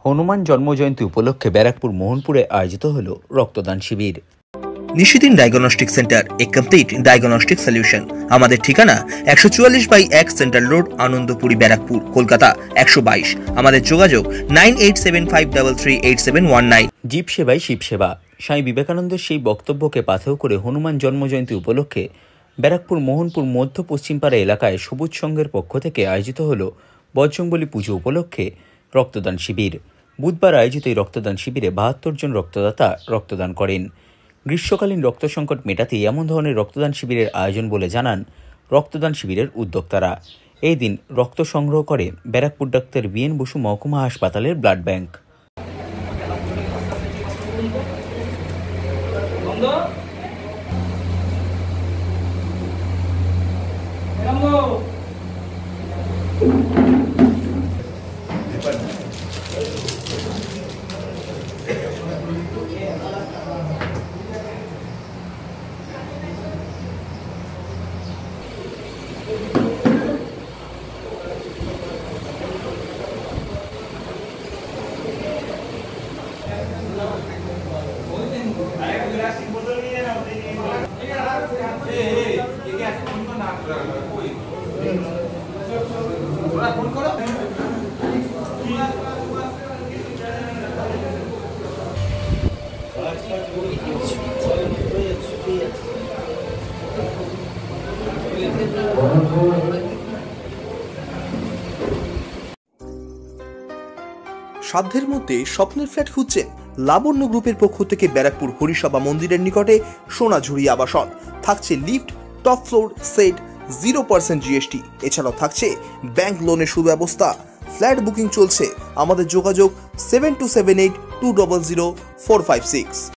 হনুমান জন্মজয়ন্তী উপলক্ষে ব্যারাকপুর মোহনপুরে আয়োজিত হলো রক্তদান শিবির। নিশিদিন ডায়াগনস্টিক সেন্টার, এ কমপ্লিট ডায়াগনস্টিক সলিউশন। আমাদের ঠিকানা 144/1 সেন্ট্রাল রোড, আনন্দপুরি, ব্যারাকপুর, কলকাতা 122। আমাদের যোগাযোগ 9875338719। জীব সেবাই শিব সেবা। স্বামী বিবেকানন্দের সেই বক্তব্যকে পাথেয় করে হনুমান জন্মজয়ন্তী উপলক্ষে ব্যারাকপুর মোহনপুর মধ্য পশ্চিমপাড়া এলাকায় সবুজ সংঘের পক্ষ থেকে আয়োজিত হল বজরংবলী পুজো উপলক্ষে রক্তদান শিবির। বুধবার আয়োজিত এই রক্তদান শিবিরে 72 জন রক্তদাতা রক্তদান করেন। গ্রীষ্মকালীন রক্ত সংকট মেটাতে এমন ধরনের রক্তদান শিবিরের আয়োজন বলে জানান রক্তদান শিবিরের উদ্যোক্তারা। এই দিন রক্ত সংগ্রহ করে ব্যারাকপুর ডাক্তার বিএন বসু মহকুমা হাসপাতালের ব্লাড ব্যাংক। সাধ্যের মধ্যে স্বপ্নের ফ্ল্যাট খুঁজছেন? লাবণ্য গ্রুপের পক্ষ থেকে ব্যারাকপুর হরিসভা মন্দিরের নিকটে সোনাঝুরি আবাসন। থাকছে lift, top floor, set, 0% GST। এছাড়াও থাকছে ব্যাংক লোনের সুব্যবস্থা। ফ্ল্যাট বুকিং চলছে। আমাদের যোগাযোগ 7278200456।